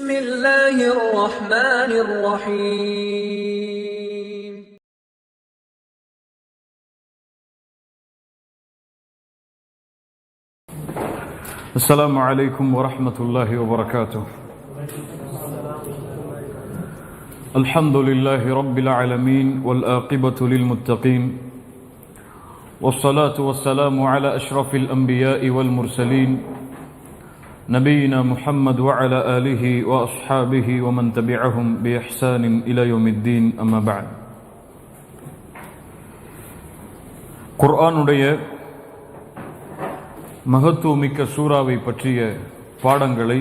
بسم الله الرحمن الرحيم السلام عليكم ورحمة الله وبركاته. الحمد لله رب العالمين والآقبة للمتقين والصلاة والسلام على أشرف الأنبياء والمرسلين نبينا محمد وعلى آله وأصحابه ومن تبعهم بإحسان إلى يوم الدين أما بعد. குர்ஆனுடைய மகத்துவமிக்க சூராவை பற்றிய பாடங்களை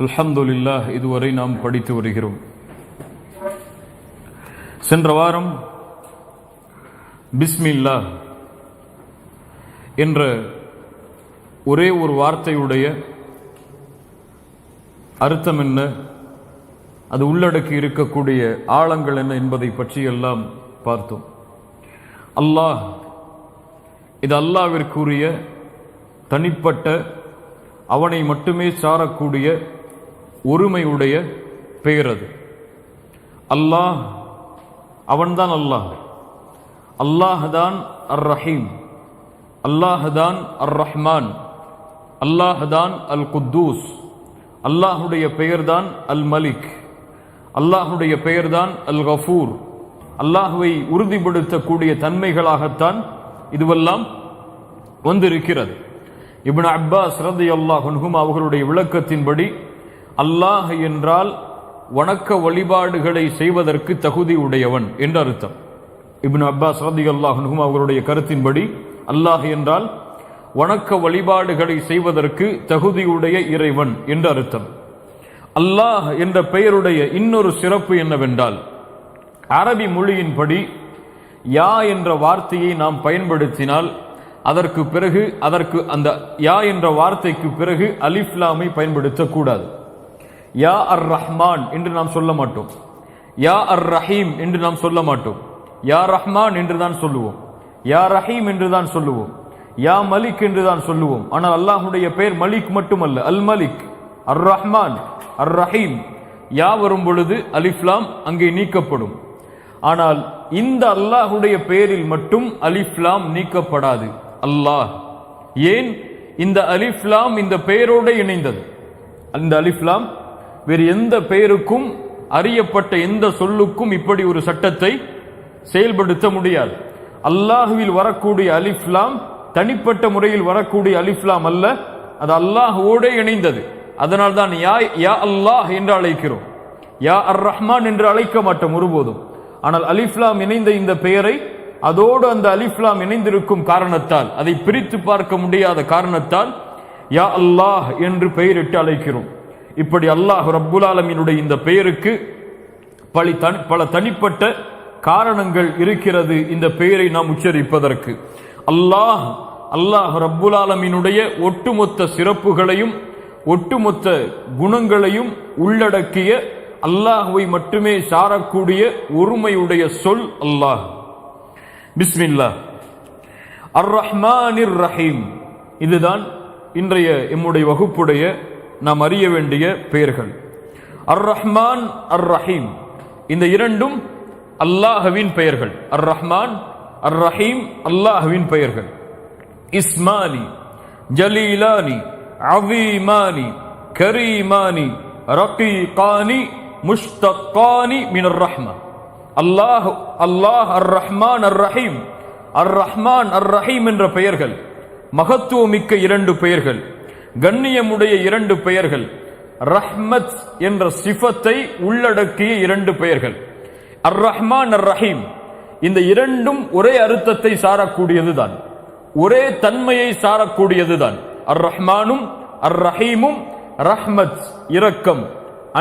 அல்ஹம்துலில்லாஹ் இதுவரை நாம் படித்து வருகிறோம். சென்ற வாரம் பிஸ்மில்லாஹ் என்ற ஒரே ஒரு வார்த்தையுடைய அர்த்தம் என்ன, அது உள்ளடக்கி இருக்கக்கூடிய ஆழங்கள் என்ன என்பதை பற்றி எல்லாம் பார்த்தோம். அல்லாஹ், இது அல்லாஹ்விற்குரிய தனிப்பட்ட அவனை மட்டுமே சாரக்கூடிய ஒருமையுடைய பெயர். அது அல்லாஹ், அவன்தான் அல்லாஹ். அல்லாஹ் தான் அர் ரஹீம், அல்லாஹ் தான் அர் ரஹ்மான், அல்லாஹ் தான் அல் குத்தூஸ், அல்லாஹுடைய பெயர்தான் அல் மலிக், அல்லாஹுடைய பெயர்தான் அல் கஃபூர். அல்லாஹுவை உறுதிப்படுத்தக்கூடிய தன்மைகளாகத்தான் இதுவெல்லாம் வந்திருக்கிறது. இப்னு அப்பாஸ் ரலியல்லாஹு அன்ஹுமா அவர்களுடைய விளக்கத்தின்படி அல்லாஹ் என்றால் வணக்க வழிபாடுகளை செய்வதற்கு தகுதி உடையவன் என்று அர்த்தம். இப்னு அப்பாஸ் ரலியல்லாஹு அன்ஹுமா அவர்களுடைய கருத்தின்படி அல்லாஹ் என்றால் வணக்க வழிபாடுகளை செய்வதற்கு தகுதியுடைய இறைவன் என்று அர்த்தம். அல்லாஹ் என்ற பெயருடைய இன்னொரு சிறப்பு என்னவென்றால், அரபி மொழியின்படி யா என்ற வார்த்தையை நாம் பயன்படுத்தினால் அதற்கு பிறகு அந்த யா என்ற வார்த்தைக்கு பிறகு அலிஃப் லாமை பயன்படுத்தக்கூடாது. யா அர் ரஹ்மான் என்று நாம் சொல்ல மாட்டோம், யா அர் ரஹீம் என்று நாம் சொல்ல மாட்டோம். யா ரஹ்மான் என்று தான் சொல்லுவோம், யா ரஹீம் என்று தான் சொல்லுவோம், யா மலிக் என்று தான் சொல்லுவோம். ஆனால் அல்லாஹுடைய பெயர் மலிக் மட்டுமல்ல, அல் மலிக், அர் ரஹ்மான், அர் ரஹீம். யா வரும் பொழுது அலிஃப்லாம் அங்கே நீக்கப்படும். ஆனால் இந்த அல்லாஹுடைய பெயரில் மட்டும் அலிஃப்லாம் நீக்கப்படாது. அல்லாஹ், ஏன்? இந்த அலிஃப்லாம் இந்த பெயரோடு இணைந்தது. அந்த அலிஃப்லாம் வேறு எந்த பெயருக்கும் அறியப்பட்ட எந்த சொல்லுக்கும் இப்படி ஒரு சட்டத்தை செயல்படுத்த முடியாது. அல்லாஹுவில் வரக்கூடிய அலிஃப்லாம் தனிப்பட்ட முறையில் வரக்கூடிய அலிஃப்லாம் அல்ல, அது அல்லாஹுவோடு இணைந்தது. அதனால் தான் யா அல்லாஹ் என்று அழைக்கிறோம், யா அர் ரஹ்மான் என்று அழைக்க மாட்டோம் ஒருபோதும். ஆனால் அலிஃப்லாம் இணைந்த இந்த பெயரை அதோடு அந்த அலிஃப்லாம் இணைந்திருக்கும் காரணத்தால், அதை பிரித்து பார்க்க முடியாத காரணத்தால் யா அல்லாஹ் என்று பெயரிட்டு அழைக்கிறோம். இப்படி அல்லாஹ் ரப்புல் ஆலமீனுடைய இந்த பெயருக்கு பல தனிப்பட்ட காரணங்கள் இருக்கிறது. இந்த பெயரை நாம் உச்சரிப்பதற்கு அல்லாஹ், அல்லாஹ் ரப்புல் ஆலமீனுடைய ஒட்டுமொத்த சிறப்புகளையும் ஒட்டுமொத்த குணங்களையும் உள்ளடக்கிய அல்லாஹுவை மட்டுமே சாரக்கூடிய ஒருமையுடைய சொல் அல்லாஹ். பிஸ்மில்லாஹ் அர் ரஹ்மானிர் ரஹீம், இதுதான் இன்றைய எம்முடைய வகுப்புடைய நாம் அறிய வேண்டிய பெயர்கள். அர் ரஹ்மான், அர் ரஹீம், இந்த இரண்டும் அல்லாஹ்வின் பெயர்கள். அர் ரஹ்மான், அர் ரஹீம் அல்லாஹ்வின் பெயர்கள். இஸ்மானி, ஜலீலானி, அவீமானி, கரீமானி, ரகீகானி, முஷ்தக்கானி மினர் ரஹ்மா. அல்லாஹ், அல்லாஹ் அர் ரஹ்மான் அர் ரஹீம், அர் ரஹ்மான் அர் ரஹீம் என்ற பெயர்கள் மகத்துவமிக்க இரண்டு பெயர்கள், கண்ணியமுடைய இரண்டு பெயர்கள், ரஹ்மத் என்ற சிஃபத்தை உள்ளடக்கிய இரண்டு பெயர்கள். அர் ரஹ்மான் அர் ரஹீம், இந்த இரண்டும் ஒரே அர்த்தத்தை சாரக்கூடியதுதான், ஒரே தன்மையை சாரக்கூடியதுதான். அர் ரஹ்மானும் அர் ரஹீமும் ரஹ்மத், இரக்கம்,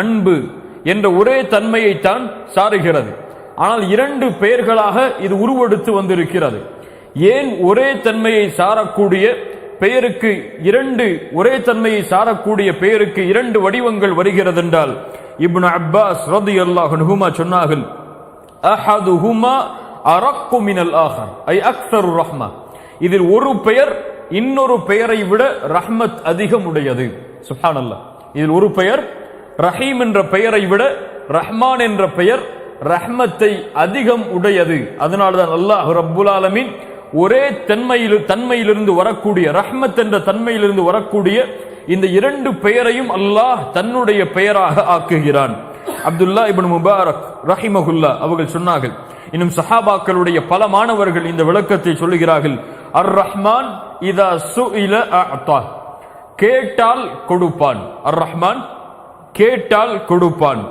அன்பு என்ற ஒரே தன்மையைத்தான் சாருகிறது. ஆனால் இரண்டு பெயர்களாக இது உருவெடுத்து வந்திருக்கிறது. ஏன் ஒரே தன்மையை சாரக்கூடிய பெயருக்கு ஒரே தன்மையை சாரக்கூடிய பெயருக்கு இரண்டு வடிவங்கள் வருகிறது என்றால், இப்னு அப்பாஸ் ரலியல்லாஹு அன்ஹுமா சொன்னார்கள், அஹதுஹுமா அரக்கு மினல் ஆஹர், ஐ அக்ஸரு ரஹ்மா. இதில் ஒரு பெயர் இன்னொரு பெயரை விட ரஹ்மத் அதிகம் உடையது. சுப்ஹானல்லாஹ், இதில் ஒரு பெயர் ரஹீம் என்ற பெயரை விட ரஹ்மான் என்ற பெயர் ரஹ்மத்தை அதிகம் உடையது. அதனால்தான் அல்லாஹ் ரப்புல் ஆலமீன் ஒரே தன்மையிலிருந்து வரக்கூடிய ரஹ்மத் என்ற தன்மையிலிருந்து வரக்கூடிய இந்த இரண்டு பெயரையும் அல்லாஹ் தன்னுடைய பெயராக ஆக்குகிறான். அப்துல்லா இப்னு முபாரக் ரஹிமஹுல்லா அவர்கள் சொன்னார்கள், இன்னும் சஹாபாக்களுடைய பல மாணவர்கள் இந்த விளக்கத்தை சொல்லுகிறார்கள். அர் ரஹ்மான் இதா சுஇல அஅதா, கேட்டால் கொடுப்பான். அர் ரஹ்மான் கேட்டால் கொடுப்பான்.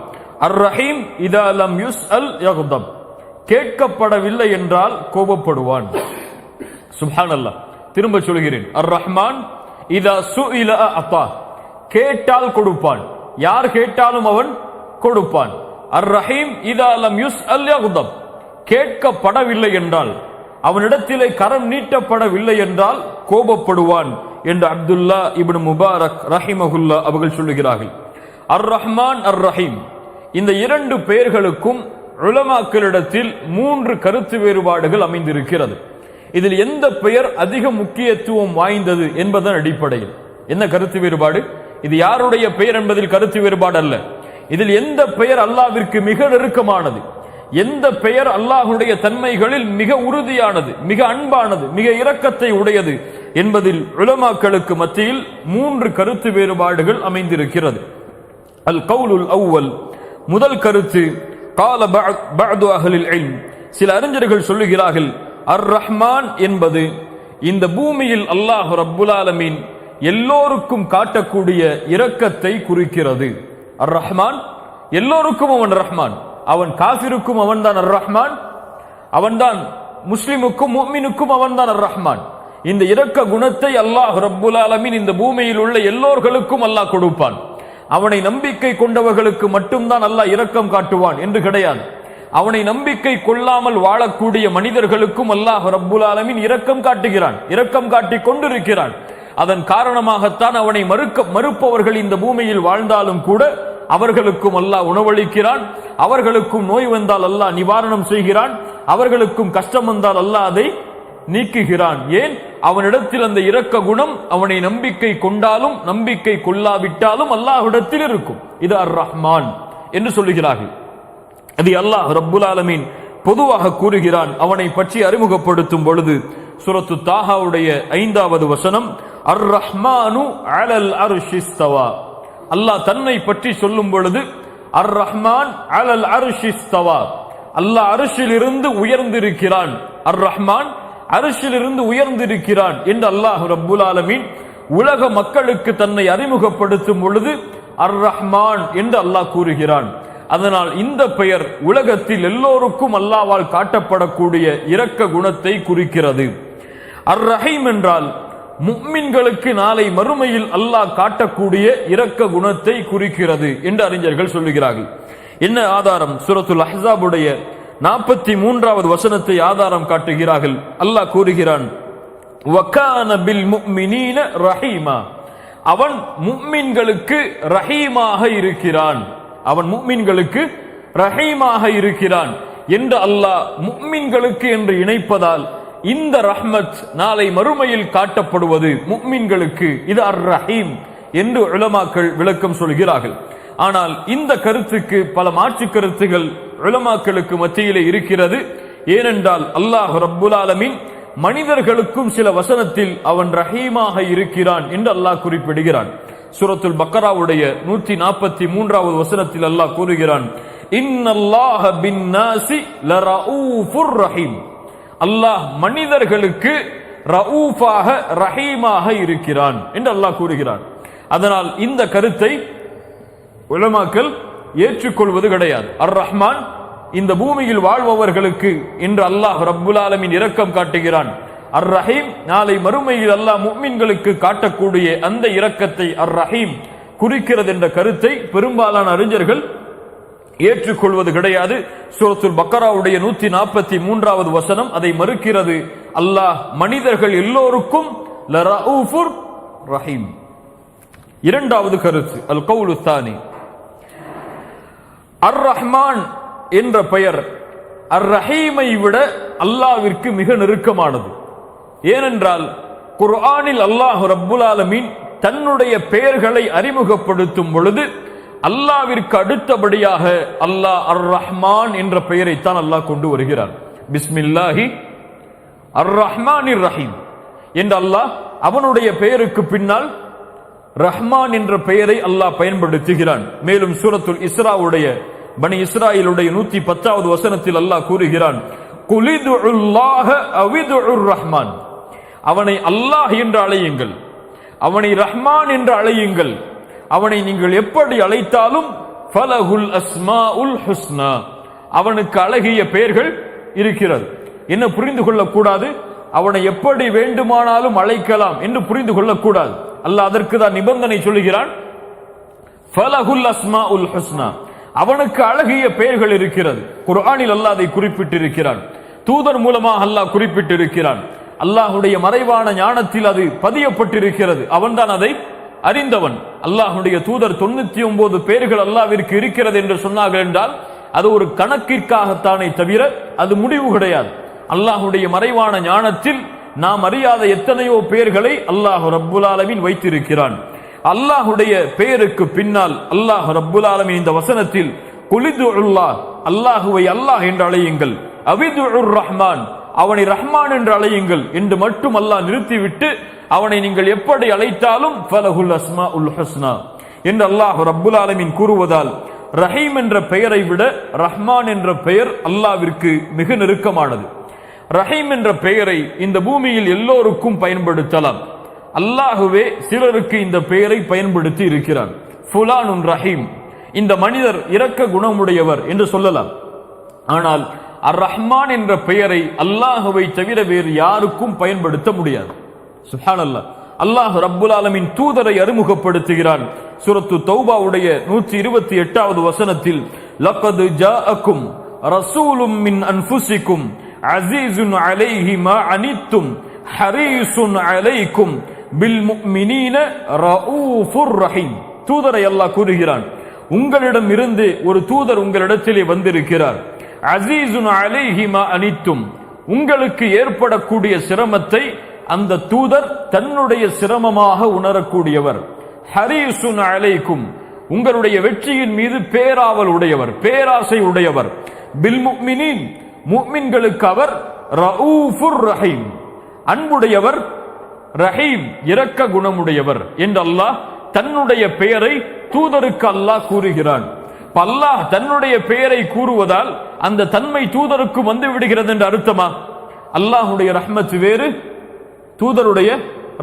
அர் ரஹீம் இதா லம் யுஸ்அல் யக்தப், கேட்கப்படவில்லை என்றால் கோபப்படுவான். சுப்ஹானல்லாஹ், திரும்ப சொல்கிறேன். அர் ரஹ்மான் இதா சுஇல அஅதா, கேட்டால் கொடுப்பான். யார் கேட்டாலும் அவன் கொடுப்பான். அர் ரஹீம் இதா லம் யுஸ்அல் யக்தப், கேட்கப்படவில்லை என்றால், அவனிடத்திலே கரம் நீட்டப்படவில்லை என்றால் கோபப்படுவான் என்று அப்துல்லா இப்னு முபாரக் ரஹிமஹுல்லா அவர்கள் சொல்லுகிறார்கள். அர் ரஹ்மான் அர் ரஹீம் இந்த இரண்டு பெயர்களுக்கும் உலமாக்களிடத்தில் 3 கருத்து வேறுபாடுகள் அமைந்திருக்கிறது. இதில் எந்த பெயர் அதிக முக்கியத்துவம் வாய்ந்தது என்பதன் அடிப்படையில் என்ன கருத்து வேறுபாடு? இது யாருடைய பெயர் என்பதில் கருத்து வேறுபாடு அல்ல. இதில் எந்த பெயர் அல்லாஹ்விற்கு மிக நெருக்கமானது, எந்த பெயர் அல்லாஹ்வுடைய தன்மைகளில் மிக உறுதியானது, மிக அன்பானது, மிக இரக்கத்தை உடையது என்பதில் உலமாக்களுக்கு மத்தியில் 3 கருத்து வேறுபாடுகள் அமைந்திருக்கிறது. அல் கவுலுல் அவ்வல், முதல் கருத்து, கால பஅது அஹ்லில் இல்ம், சில அறிஞர்கள் சொல்லுகிறார்கள், அர் ரஹ்மான் என்பது இந்த பூமியில் அல்லாஹ் ரப்புல் ஆலமீன் எல்லோருக்கும் காட்டக்கூடிய இரக்கத்தை குறிக்கிறது. அர் ரஹ்மான் எல்லோருக்கும் அவன் ரஹ்மான், அவன் காஃபிருக்கும் அவன்தான் அர் ரஹ்மான், அவன்தான் முஸ்லிமுக்கும் முஃமினுக்கும் அவன்தான் அர் ரஹ்மான். இந்த இரக்க குணத்தை அல்லாஹ் ரப்புல் ஆலமீன் இந்த பூமியில் உள்ள எல்லோர்களுக்கும் அல்லாஹ் கொடுப்பான். அவனை நம்பிக்கை கொண்டவர்களுக்கு மட்டும்தான் அல்லாஹ் இரக்கம் காட்டுவான் என்று கிடையாது. அவனை நம்பிக்கை கொள்ளாமல் வாழக்கூடிய மனிதர்களுக்கும் அல்லாஹ் ரப்புல் ஆலமீன் இரக்கம் காட்டுகிறான், இரக்கம் காட்டிக் கொண்டிருக்கிறான். அதன் காரணமாகத்தான் அவனை மறுப்பவர்கள் இந்த பூமியில் வாழ்ந்தாலும் கூட அவர்களுக்கும் அல்லாஹ் உணவளிக்கிறான், அவர்களுக்கும் நோய் வந்தால் அல்லாஹ் நிவாரணம் செய்கிறான், அவர்களுக்கும் கஷ்டம் வந்தால் அல்லாஹ் அதை நீக்குகிறான். ஏன்? அவனிடத்தில் அந்த இரக்க குணம் அவனை நம்பிக்கை கொண்டாலும் நம்பிக்கை கொள்ளாவிட்டாலும் அல்லாஹ்விடத்தில் இருக்கும். இது அர் ரஹ்மான் என்று சொல்லுகிறார்கள். அது அல்லாஹ் ரப்புல் ஆலமீன் பொதுவாக கூறுகிறான். அவனை பற்றி அறிமுகப்படுத்தும் பொழுது சூரத்து தாஹாவுடைய 5வது வசனம், அர் ரஹ்மானு அலல் அர்ஷிஸ்தவா, அல்லாஹ் தன்னை பற்றி சொல்லும் பொழுது அர் ரஹ்மான் அலல் அர்ஷிஸ்தவா, அல்லாஹ் அர்ஷிலிருந்து உயர்ந்திருக்கிறான். அர் ரஹ்மான் அர்ஷிலிருந்து உயர்ந்திருக்கிறான் என்று அல்லாஹ் ரப்புல் ஆலமீன் உலக மக்களுக்கு தன்னை அறிமுகப்படுத்தும் பொழுது அர் ரஹ்மான் என்று அல்லாஹ் கூறுகிறான். அதனால் இந்த பெயர் உலகத்தில் எல்லோருக்கும் அல்லாஹ்வால் காட்டப்படக்கூடிய இரக்க குணத்தை குறிக்கிறது. அர் ரஹீம் என்றால் முஃமின்களுக்கு நாளை மறுமையில் அல்லாஹ் காட்டக்கூடிய இரக்க குணத்தை குறிக்கிறது என்று அறிஞர்கள் சொல்லுகிறார்கள். என்ன ஆதாரம்? சூரத்துல் அஹ்ஸாபுடைய 43வது வசனத்தை ஆதாரம் காட்டுகிறார்கள். அல்லாஹ் கூறுகிறான், வகான பில் முஃமினீன ரஹீமா, அவன் முஃமின்களுக்கு ரஹீமாக இருக்கிறான், அவன் முஃமின்களுக்கு ரஹீமாக இருக்கிறான் என்று அல்லாஹ் முஃமின்களுக்கு என்று இணைப்பதால் இந்த ரஹ்மத் நாளை மறுமையில் காட்டப்படுவது முஃமின்களுக்கு, இது அர் ரஹீம் என்று உலமாக்கள் விளக்கம் சொல்கிறார்கள். ஆனால் இந்த கருத்துக்கு பல மாற்று கருத்துகள் உலமாக்களுக்கு மத்தியிலே இருக்கிறது. ஏனென்றால் அல்லாஹ் ரப்புல் ஆலமீன் மனிதர்களுக்கும் சில வசனத்தில் அவன் ரஹீமாக இருக்கிறான் என்று அல்லாஹ் குறிப்பிடுகிறான். சூரத்துல் பக்கராவுடைய 143வது வசனத்தில் அல்லாஹ் கூறுகிறான், இன்னல்லாஹ பின்னாசி லரஊஃபுர் ரஹீம், அல்லாஹ் மனிதர்களுக்கு ரഊஃபாக ரஹீமாக இருக்கிறான் என்று அல்லாஹ் கூறுகிறான். அதனால் இந்த கருத்தை உலமாக்கள் ஏற்றுக்கொள்வது கிடையாது. அர் ரஹ்மான் இந்த பூமியில் வாழ்பவர்களுக்கு என்று அல்லாஹ் ரப்புல் ஆலமீன் இரக்கம் காட்டுகிறான். அர் ரஹீம் நாளை மறுமையில் அல்லாஹ் முஃமின்களுக்கு காட்டக்கூடிய அந்த இரக்கத்தை அர் ரஹீம் குறிக்கிறது என்ற கருத்தை பெரும்பாலான அறிஞர்கள் ஏற்றுக்கொள்வது கிடையாது. சூரத்துல் பக்கராவுடைய 143வது வசனம் அதை மறுக்கிறது. அல்லாஹ் மனிதர்கள் எல்லோருக்கும் லரஊஃபுர் ரஹீம். இரண்டாவது கருத்து அல் கவுலு தானி, அர் ரஹ்மான் என்ற பெயர் அர் ரஹீமை விட அல்லாஹ்விற்கு மிக நெருக்கமானது. ஏனென்றால் குர்ஆனில் அல்லாஹ் ரப்புல் ஆலமீன் தன்னுடைய பெயர்களை அறிமுகப்படுத்தும் பொழுது அல்லாவிற்கு அடுத்தபடியாக அல்லாஹ் அர் ரஹ்மான் என்ற பெயரைத்தான் அல்லாஹ் கொண்டு வருகிறான். பிஸ்மில்லாஹி அர் ரஹ்மானிர் ரஹீம் என்று அல்லாஹ் அவனுடைய பெயருக்கு பின்னால் ரஹ்மான் என்ற பெயரை அல்லாஹ் பயன்படுத்துகிறான். மேலும் சூரத்துல் இஸ்ராவுடைய பனி இஸ்ராயிலுடைய 110வது வசனத்தில் அல்லாஹ் கூறுகிறான், குலிதுல்லாஹ அவிதுர் ரஹ்மான், அவனை அல்லாஹ் என்று அழையுங்கள், அவனை ரஹ்மான் என்று அழையுங்கள், அவனை நீங்கள் எப்படி அழைத்தாலும் ஃபலஹுல் அஸ்மாஉல் ஹுஸ்னா, அவனுக்கு அழகிய பெயர்கள் இருக்கிறது. என்ன புரிந்து கொள்ளக்கூடாது? அவனை எப்படி வேண்டுமானாலும் அழைக்கலாம் என்று புரிந்து கொள்ளக்கூடாது. அல்லாஹ் அதற்கு தான் நிபந்தனை சொல்லுகிறான், ஃபலஹுல் அஸ்மாஉல் ஹுஸ்னா, அவனுக்கு அழகிய பெயர்கள் இருக்கிறது. குர்ஆனில் அல்லாஹ் அதை குறிப்பிட்டிருக்கிறான், தூதர் மூலமாக அல்லாஹ் குறிப்பிட்டிருக்கிறான். அல்லாஹுடைய மறைவான ஞானத்தில் அது பதியப்பட்டிருக்கிறது. அவன்தான் அதை அறிந்தவன். அல்லாஹுடைய தூதர் 99 பெயர்கள் அல்லாஹ்விற்கு இருக்கிறது என்று சொன்னார்கள் என்றால் அது ஒரு கணக்கிற்காகத்தானே தவிர அது முடிவு கிடையாது. அல்லாஹுடைய மறைவான ஞானத்தில் நாம் அறியாத எத்தனையோ பெயர்களை அல்லாஹ் ரப்புல் ஆலமீன் வைத்திருக்கிறான். அல்லாஹுடைய பெயருக்கு பின்னால் அல்லாஹ் ரப்புல் ஆலமீன் இந்த வசனத்தில் குலிதுல்லாஹ், அல்லாஹுவை அல்லாஹ் என்று அழையுங்கள், அவிதுர் ரஹ்மான், அவனை ரஹ்மான் என்று அழையுங்கள் என்று மட்டும் அல்லாஹ் நிறுத்திவிட்டு அவனை நீங்கள் எப்படி அழைத்தாலும் ஃபலஹுல் அஸ்மாஉல் ஹுஸ்னா என்று அல்லாஹ் ரப்புல் ஆலமீன் கூறுவதால் ரஹீம் என்ற பெயரை விட ரஹ்மான் என்ற பெயர் அல்லாஹ்விற்கு மிக நெருக்கமானது. ரஹீம் என்ற பெயரை இந்த பூமியில் எல்லோருக்கும் பயன்படுத்தலாம். அல்லாஹுவே சிலருக்கு இந்த பெயரை பயன்படுத்தி இருக்கிறான். ஃபுலானுன் ரஹீம், இந்த மனிதர் இரக்க குணமுடையவர் என்று சொல்லலாம். ஆனால் அர் ரஹ்மான் என்ற பெயரை அல்லாஹுவை தவிர வேறு யாருக்கும் பயன்படுத்த முடியாது. சுப்ஹானல்லாஹ். அல்லாஹ் ரப்புல் ஆலமீன் தூதரை அறிமுகப்படுத்துகிறான். சூரத்து தௌபாவுடைய 128வது வசனத்தில், லக்கத் ஜாஅக்கும் ரசூலும் மின் அன்ஃபுசிக்கும் அஸீஸுன் அலைஹி மா அனித்தும் ஹரீஸுன் அலைக்கும் பில் முஃமினீன ரഊஃபுர் ரஹீம். தூதரை அல்லாஹ் கூறுகிறான், உங்களிடம் இருந்து ஒரு தூதர் உங்களிடத்திலே வந்திருக்கிறார். அஸீஸுன் அலைஹி மா அனித்தும், உங்களுக்கு ஏற்படக்கூடிய சிரமத்தை அந்த தூதர் தன்னுடைய சிரமமாக உணரக்கூடியவர். ஹரீஸுன் அலைக்கும், உங்களுடைய வெற்றியின் மீது பேராவல் உடையவர், பேராசை உடையவர். பில் முஃமினீன், முஃமின்களுக்கு அவர் ரഊஃபுர் ரஹீம், அன்புடையவர், ரஹீம் இரக்க குணமுடையவர் என்று அல்லாஹ் தன்னுடைய பெயரை தூதருக்கு அல்லாஹ் கூறுகிறான். அல்லாஹ் தன்னுடைய பெயரை கூறுவதால் அந்த தன்மை தூதருக்கு வந்து விடுகிறது என்று அர்த்தமா? அல்லாஹுடைய ரஹ்மத் வேறு, தூதருடைய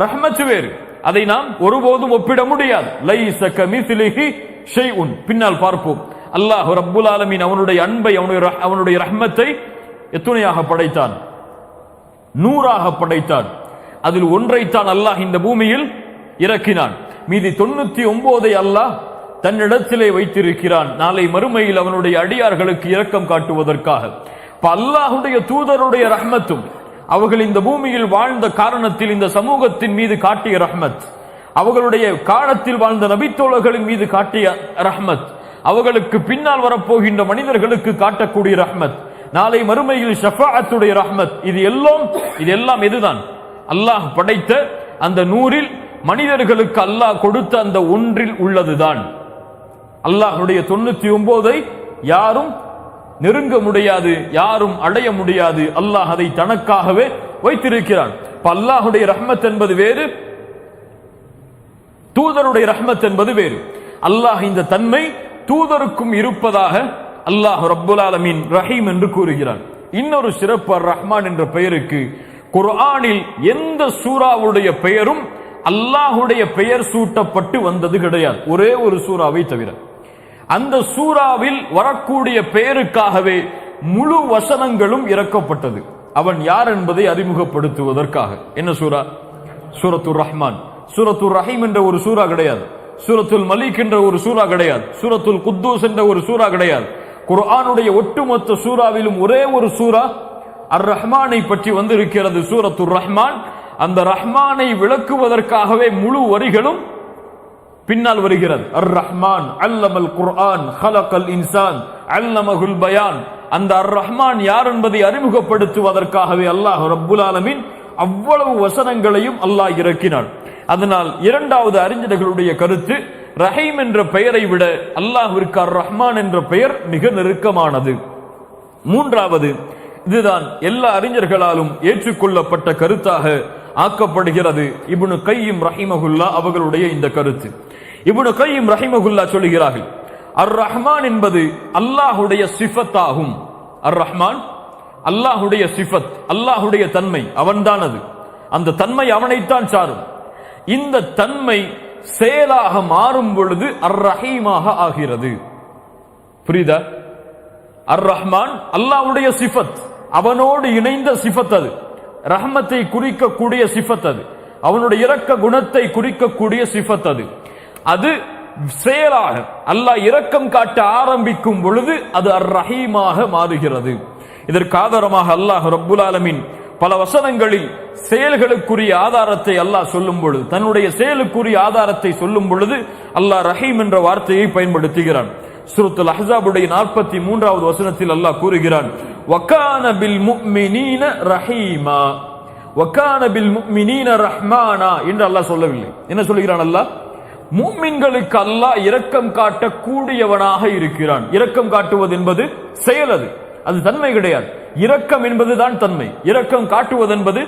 ரஹ்மத் வேறு. அதை நாம் ஒருபோதும் ஒப்பிட முடியாது. லைஸ கமிஸ்லிஹி ஷைஉன், பின்னால் பார்ப்போம். அல்லாஹ் ரப்புல் ஆலமீன் அவனுடைய அன்பை, அவனுடைய ரஹ்மத்தை எத்துணையாக படைத்தான்? 100ஆக படைத்தான். அதில் ஒன்றைத்தான் அல்லாஹ் இந்த பூமியில் இறக்கினான். மீதி 99ஐ அல்லாஹ் தன்னிடத்திலே வைத்திருக்கிறான், நாளை மறுமையில் அவனுடைய அடியார்களுக்கு இரக்கம் காட்டுவதற்காக. அல்லாஹுடைய தூதருடைய ரஹ்மத்தும் அவர்கள் இந்த பூமியில் வாழ்ந்த காரணத்தில் இந்த சமூகத்தின் மீது காட்டிய ரஹ்மத், அவர்களுடைய காலத்தில் வாழ்ந்த நபித்தோழர்களின் மீது காட்டிய ரஹ்மத், அவர்களுக்கு பின்னால் வரப்போகின்ற மனிதர்களுக்கு காட்டக்கூடிய ரஹ்மத், நாளை மறுமையில் ஷஃபாஅத்துடைய ரஹ்மத், இது எல்லாம் எதுதான்? அல்லாஹ் படைத்த அந்த 100ல் மனிதர்களுக்கு அல்லாஹ் கொடுத்த அந்த ஒன்றில் உள்ளதுதான். அல்லாஹுடைய 99ஐ யாரும் நெருங்க முடியாது, யாரும் அடைய முடியாது. அல்லாஹ் அதை தனக்காகவே வைத்திருக்கிறான். அல்லாஹுடைய ரஹ்மத் என்பது வேறு, தூதருடைய ரஹ்மத் என்பது வேறு. அல்லாஹ் இந்த தன்மை தூதருக்கும் இருப்பதாக அல்லாஹ் ரப்புல் ஆலமீன் ரஹீம் என்று கூறுகிறான். இன்னொரு சிறப்பு, அர் ரஹ்மான் என்ற பெயருக்கு குர்ஆனில் எந்த சூராவுடைய பெயரும் அல்லாஹுடைய பெயர் சூட்டப்பட்டு வந்தது கிடையாது, ஒரே ஒரு சூராவை தவிர. அந்த சூராவில் வரக்கூடிய பெயருக்காகவே முழு வசனங்களும் இறக்கப்பட்டது. அவன் யார் என்பதை அறிமுகப்படுத்துவதற்காக. என்ன சூரா? சூரத்துர் ரஹ்மான். சூரத்துர் ரஹீம் என்ற ஒரு சூரா கிடையாது, சூரத்துல் மலிக் என்ற ஒரு சூரா கிடையாது, சூரத்துல் குத்தூஸ் என்ற ஒரு சூரா கிடையாது. குர்ஆனுடைய ஒட்டுமொத்த சூராவிலும் ஒரே ஒரு சூரா அர் ரஹ்மானை பற்றி வந்திருக்கிறது, சூரத்துர் ரஹ்மான். அந்த ரஹ்மானை விளக்குவதற்காகவே முழு வரிகளும் பின்னால் வருகிறது. அர் ரஹ்மான் அல்லமல் குர்ஆன் ஹலகல் இன்சான் அல்லமஹுல் பயான். அந்த அர் ரஹ்மான் யார் என்பதை அறிமுகப்படுத்துவதற்காகவே அல்லாஹ் ரப்புல் ஆலமீன் அவ்வளவு வசனங்களையும் அல்லாஹ் இறக்கினான். அதனால் இரண்டாவது அறிஞர்களுடைய கருத்து, ரஹீம் என்ற பெயரை விட அல்லாஹ்விற்கு அர் ரஹ்மான் என்ற பெயர் மிக நெருக்கமானது. மூன்றாவது, இதுதான் எல்லா அறிஞர்களாலும் ஏற்றுக்கொள்ளப்பட்ட கருத்தாக ஆக்கப்படுகிறது. இப்னு கையிம் ரஹிமஹுல்லா அவர்களுடைய இந்த கருத்து. இப்னு கையிம் ரஹிமஹுல்லா சொல்லுகிறார்கள், அர் ரஹ்மான் என்பது அல்லாஹுடைய சிஃபத்தாகும். அர் ரஹ்மான் அல்லாஹுடைய சிஃபத், அல்லாஹுடைய தன்மை, அவன்தான் அது. அந்த தன்மை அவனைத்தான் சாரும். இந்த தன்மை செயலாக மாறும் பொழுது அர் ரஹீமாக ஆகிறது. புரியுதா? அர் ரஹ்மான் அல்லாஹ்வுடைய சிஃபத், அவனோடு இணைந்த சிஃபத், அது ரஹ்மத்தை குறிக்கக்கூடிய சிஃபத், அது அவனுடைய இரக்க குணத்தை குறிக்கக்கூடிய சிஃபத். அது செயலாக அல்லாஹ் இரக்கம் காட்ட ஆரம்பிக்கும் பொழுது அது அர் ரஹீமாக மாறுகிறது. இதற்கு ஆதாரமாக அல்லாஹ் ரப்புல் ஆலமீன் பல வசனங்களில் செயல்களுக்குரிய ஆதாரத்தை அல்லாஹ் சொல்லும் பொழுது, தன்னுடைய செயலுக்குரிய ஆதாரத்தை சொல்லும் பொழுது அல்லாஹ் ரஹீம் என்ற வார்த்தையை பயன்படுத்துகிறான். சூரத்துல் அஹ்ஸாபுடைய 43வது வசனத்தில் அல்லாஹ் கூறுகிறான், வகான பில் முஃமினீன ரஹீமா, வகான பில் முஃமினீன ரஹ்மானா என்று அல்லாஹ் சொல்லவில்லை. என்ன சொல்கிறான் அல்லாஹ்? முஃமின்களுக்கு அல்லாஹ் இரக்கம் காட்டக்கூடியவனாக இருக்கிறான். இரக்கம் காட்டுவது என்பது செயல், அது தன்மை கிடையாது. இரக்கம் என்பதுதான் தன்மை, இரக்கம் காட்டுவது என்பது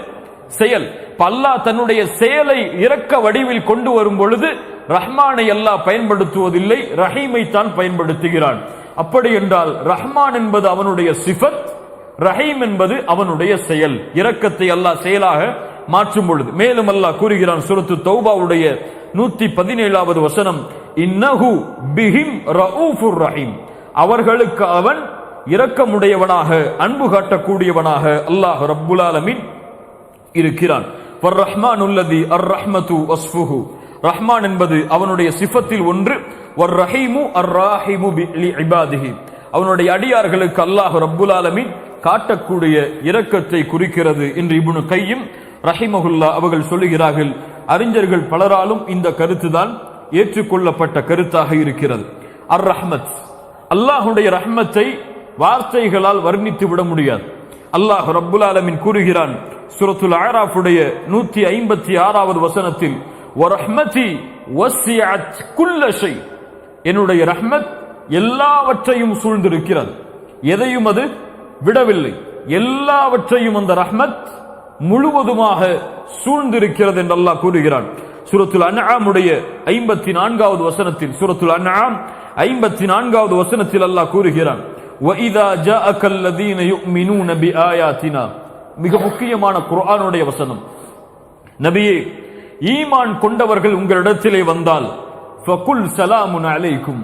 செயல். அல்லாஹ் தன்னுடைய செயலை இரக்க வடிவில் கொண்டு வரும் பொழுது ரஹ்மானை அல்லாஹ் பயன்படுத்துவதில்லை, ரஹீமை தான் பயன்படுத்துகிறான். அப்படி என்றால் ரஹ்மான் என்பது அவனுடைய சிஃபத், ரஹீம் என்பது அவனுடைய செயல். இரக்கத்தை அல்லாஹ் செயலாக மாற்றும் பொழுது மேலும் அல்லாஹ் கூறுகிறான் சூரத்து தௌபாவுடைய 117வது வசனம், இன்னஹு பிஹிம் ரഊஃபுர் ரஹீம், அவர்களுக்கு அவன் இரக்கமுடையவனாக அன்பு காட்டக்கூடியவனாக அல்லாஹ் ரப்புல் ஆலமீன் இருக்கிறான். வர்ரஹ்மானுல்லதி அர்ரஹ்மத்து வஸ்ஃபுஹு, ரஹ்மான் என்பது அவனுடைய சிஃபத்தில் ஒன்று. வர்ரஹீமு அர்ராஹிமு லிஇபாதிஹி, அவனுடைய அடியார்களுக்கு அல்லாஹ் ரப்புல் ஆலமீன் காட்டக்கூடிய இரக்கத்தை குறிக்கிறது என்று இப்னு கையிம் ரஹிமஹுல்லா அவர்கள் சொல்லுகிறார்கள். அறிஞர்கள் பலராலும் இந்த கருத்துதான் ஏற்றுக்கொள்ளப்பட்ட கருத்தாக இருக்கிறது. அர் ரஹ்மத், அல்லாஹுடைய ரஹ்மத்தை வார்த்தைகளால் வர்ணித்து விட முடியாது. அல்லாஹ் ரப்புல் ஆலமீன் கூறுகிறான் சூரத்துல் அஅராஃபுடைய 156வது வசனத்தில், வரஹ்மதி வஸிஅத் குல்ல ஷை, என்னுடைய ரஹ்மத் எல்லாவற்றையும் சூழ்ந்திருக்கிறது, எதையும் அது விடவில்லை, எல்லாவற்றையும் அந்த ரஹ்மத் முழுவதுமாக சூழ்ந்திருக்கிறது என்று அல்லாஹ் கூறுகிறான். சூரத்துல் அன்ஆமுடைய 54வது வசனத்தில், சூரத்துல் அன்ஆம் 54வது வசனத்தில் அல்லாஹ் கூறுகிறான், وَإِذَا جَاءَكَ الَّذِينَ يُؤْمِنُونَ بِآيَاتِنَا, மிக முக்கியமான குர்ஆனுடைய வசனம். நபியே, ஈமான் கொண்டவர்கள் உங்களிடத்திலே வந்தால் ஃபகுல் ஸலாமுன் அலைக்கும்,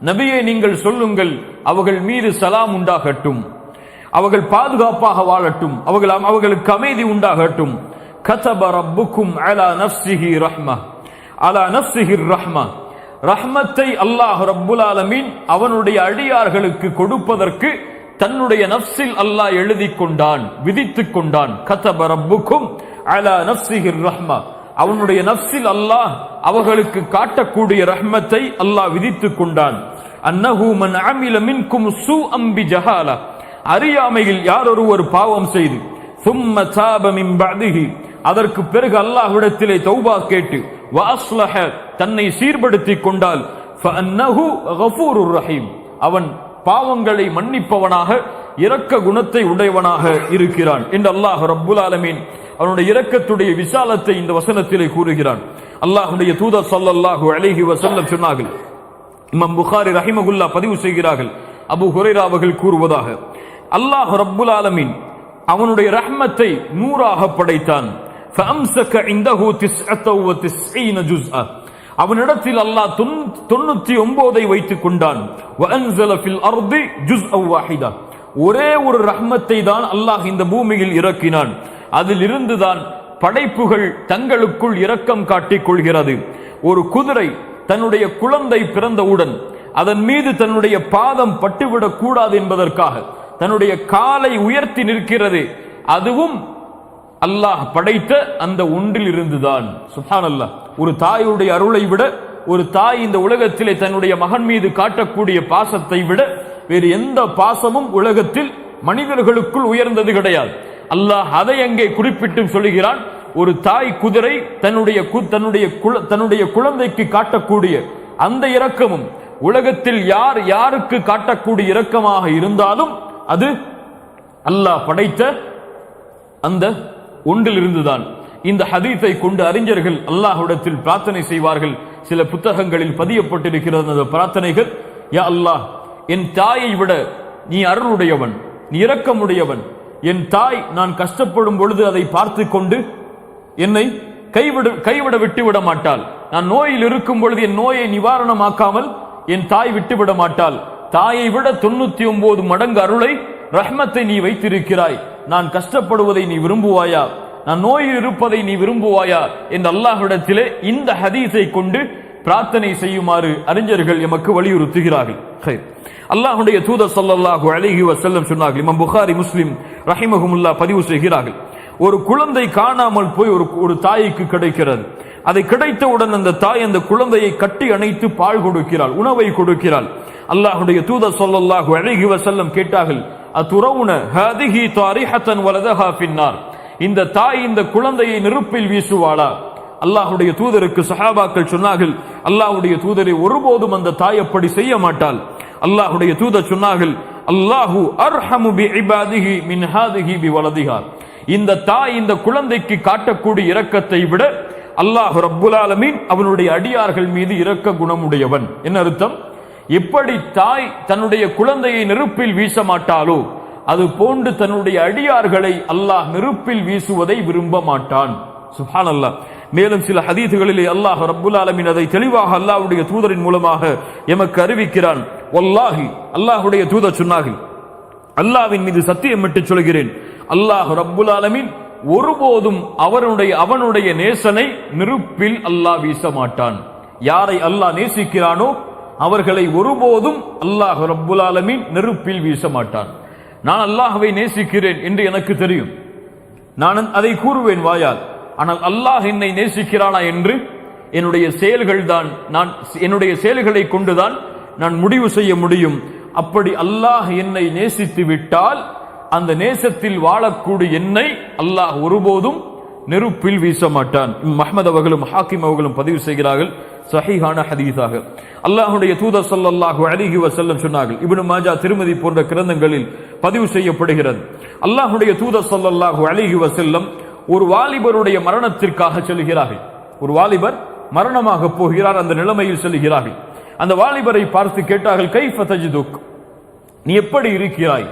நபியே நீங்கள் சொல்லுங்கள் அவர்கள் மீது சலாம் உண்டாகட்டும், அவர்கள் பாதுகாப்பாக வாழட்டும், அவர்களுக்கு அமைதி உண்டாகட்டும். கதப ரப்புக்கும் அலா நஃப்ஸிஹி ரஹ்ம, அலா நஃப்ஸிஹி ரஹ்ம, ரஹ்மத்தை அல்லாஹ் ரப்புல் ஆலமீன் அவனுடைய அடியார்களுக்கு கொடுப்பதற்கு தன்னுடைய நஃப்ஸில் அல்லாஹ் எழுதி கொண்டான், விதித்துக் கொண்டான். கதப ரப்புக்கும் அலா நஃப்ஸிஹி ரஹ்ம, அவனுடைய நஃப்ஸில் அல்லாஹ் அவர்களுக்கு காட்டக்கூடிய ரஹ்மத்தை அல்லாஹ் விதித்துக் கொண்டான். அன்னஹு மன் அமில மின்கும் சூஅம் பிஜஹாலா, அறியாமையில் யார் ஒருவர் பாவம் செய்து, சும்ம தாப மின் பஅதிஹி, அதற்கு பிறகு அல்லாஹ்விடத்திலே தௌபா கேட்டு, வஅஸ்லஹ, தன்னை சீர்படுத்திக் கொண்டால், ஃபஅன்னஹு கஃபூருர் ரஹீம், அவன் பாவங்களை மன்னிப்பவனாக இரக்க குணத்தை உடையவனாக இருக்கிறான் என்று அல்லாஹ் ரப்புல் ஆலமீன் அவனுடைய இரக்கத்துடைய விசாலத்தை இந்த வசனத்திலே கூறுகிறான். அல்லாஹ்வுடைய தூதர் ஸல்லல்லாஹு அலைஹி வஸல்லம் சொன்னார்கள், இமாம் புகாரி ரஹிமஹுல்லா பதிவு செய்கிறார்கள், அபூ ஹுரைரா அவர்கள் கூறுவதாக, அல்லாஹ் ரப்புல் ஆலமீன் அவனுடைய ரஹ்மத்தை 100ஆக படைத்தான். ஃபஅம்ஸக இன்தஹு 99 ஜுஸ்ஆ, அவனிடத்தில் அல்லாஹ் 99ஐ வைத்துக் கொண்டான். வஅன்ஸல ஃபில் அர்தி ஜுஸ்அன் வாஹிதா, ஒரே ஒரு ரஹ்மத்தை தான் அல்லாஹ் இந்த பூமியில் இறக்கினான். அதிலிருந்துதான் படைப்புகள் தங்களுக்குள் இரக்கம் காட்டிக் கொள்கிறது. ஒரு குதிரை தன்னுடைய குழந்தை பிறந்தவுடன் அதன் மீது தன்னுடைய பாதம் பட்டுவிடக் கூடாது என்பதற்காக தன்னுடைய காலை உயர்த்தி நிற்கிறது. அதுவும் அல்லாஹ் படைத்த அந்த ஒன்றில் இருந்துதான். சுப்ஹானல்லாஹ், ஒரு தாயுடைய அருளை விட, ஒரு தாய் இந்த உலகத்திலே தன்னுடைய மகன் மீது காட்டக்கூடிய பாசத்தை விட வேறு எந்த பாசமும் உலகத்தில் மனிதர்களுக்குள் உயர்ந்தது கிடையாது. அல்லாஹ் அதை அங்கே குறிப்பிட்டு சொல்லுகிறான். ஒரு தாய் குதிரை தன்னுடைய குழந்தைக்கு காட்டக்கூடிய அந்த இரக்கமும் உலகத்தில் யார் யாருக்கு காட்டக்கூடிய இரக்கமாக இருந்தாலும் அது அல்லாஹ் படைத்த அந்த ஒன்றிலிருந்துதான். இந்த ஹதீஸை கொண்டு அறிஞர்கள் அல்லாஹ்விடத்தில் பிரார்த்தனை செய்வார்கள். சில புத்தகங்களில் பதியப்பட்டிருக்கிறது அந்த பிரார்த்தனைகள். யா அல்லாஹ், என் தாயை விட நீ அருளுடையவன், நீ இரக்கமுடையவன். என் தாய் நான் கஷ்டப்படும் பொழுது அதை பார்த்து கொண்டு என்னை கைவிட விட்டுவிட மாட்டாள். நான் நோயில் இருக்கும் பொழுது என் நோயை நிவாரணமாக்காமல் என் தாய் விட்டுவிட மாட்டாள். தாயை விட 99 மடங்கு அருளை, ரஹ்மத்தை நீ வைத்திருக்கிறாய். நான் கஷ்டப்படுவதை நீ விரும்புவாயா? நான் நோயில் இருப்பதை நீ விரும்புவாயா என்று அல்லாஹ்விடத்திலே இந்த ஹதீஸை கொண்டு பிரார்த்தனை செய்யுமாறு அறிஞர்கள் எமக்கு வலியுறுத்துகிறார்கள். அல்லாஹ்வுடைய தூதர் ஸல்லல்லாஹு அலைஹி வஸல்லம் சொன்னார்கள். இமாம் புகாரி, முஸ்லிம் ரஹிமஹுமுல்லாஹ் பதிவு செய்கிறார்கள். ஒரு குழந்தை காணாமல் போய் ஒரு தாய்க்கு கிடைக்கிறது. அதை கிடைத்தவுடன் அந்த தாய் அந்த குழந்தையை கட்டி அணைத்து பால் கொடுக்கிறாள், உணவை கொடுக்கிறாள். அல்லாஹ்வுடைய தூதர் ஸல்லல்லாஹு அலைஹி வஸல்லம் கேட்டார்கள், அதுரவுன ஹாதிஹி தாரிஹத்தன் வலதஹா ஃபின்னார், இந்த தாய் இந்த குழந்தையை நெருப்பில் வீசுவாளா? அல்லாஹ்வுடைய தூதருக்கு சஹாபாக்கள் சொன்னார்கள், அல்லாஹ்வுடைய தூதரை ஒருபோதும் அந்த தாய் அப்படி செய்ய மாட்டாள். அல்லாஹ்வுடைய தூதர் சொன்னார்கள், அல்லாஹு அர்ஹமு பி இபாதிஹி மின் ஹாதிஹி பி வலதிஹா, இந்த தாய் இந்த குழந்தைக்கு காட்டக்கூடிய இரக்கத்தை விட அல்லாஹ் ரப்புல் ஆலமீன் அவனுடைய அடியார்கள் மீது இரக்க குணமுடையவன். என்ன அர்த்தம்? எப்படி தாய் தன்னுடைய குழந்தையை நெருப்பில் வீச மாட்டாளோ அது போன்று தன்னுடைய அடியார்களை அல்லாஹ் நெருப்பில் வீசுவதை விரும்ப மாட்டான். சுப்ஹானல்லாஹ். மேலும் சில ஹதீதுகளிலே அல்லாஹ் ரப்புல் ஆலமீன் அதை தெளிவாக அல்லாஹ்வுடைய தூதரின் மூலமாக எமக்கு அறிவிக்கிறான். வல்லாஹி, அல்லாஹ்வுடைய தூதர் சொன்னார்கள், அல்லாஹ்வின் மீது சத்தியமிட்டு சொல்கிறேன், அல்லாஹ் ரப்புல் ஆலமீன் ஒருபோதும் அவனுடைய நேசனை நெருப்பில் அல்லாஹ் வீச மாட்டான். யாரை அல்லாஹ் நேசிக்கிறானோ அவர்களை ஒருபோதும் அல்லாஹ் ரப்புல் ஆலமீன் நெருப்பில் வீச மாட்டான். நான் அல்லாஹ்வை நேசிக்கிறேன் என்று எனக்கு தெரியும், நான் அதை கூறுவேன் வாயால். ஆனால் அல்லாஹ் என்னை நேசிக்கிறானா என்று என்னுடைய செயல்களை கொண்டுதான் நான் முடிவு செய்ய முடியும். அப்படி அல்லாஹ் என்னை நேசித்து விட்டால் அந்த நேசத்தில் வாழக்கூடிய என்னை அல்லாஹ் ஒருபோதும் நெருப்பில் வீச மாட்டான். அஹ்மத் அவர்களும் ஹாக்கிம் அவர்களும் பதிவு செய்கிறார்கள் சஹீஹான ஹதீஸாக. அல்லாஹ்வுடைய தூதர் ஸல்லல்லாஹு அலைஹி வஸல்லம் சொன்னார்கள். இப்னு மாஜா, திருமதி போன்ற கிரந்தங்களில் பதிவு செய்யப்படுகிறது. அல்லாஹ்வுடைய தூதர் ஸல்லல்லாஹு அலைஹி வஸல்லம் ஒரு வாலிபருடைய மரணத்திற்காக செல்கிறார்கள். ஒரு வாலிபர் மரணமாக போகிறார், அந்த நிலைமையில் செல்கிறார்கள். அந்த வாலிபரை பார்த்து கேட்டார்கள், கைஃப தஜிதுக், நீ எப்படி இருக்கிறாய்,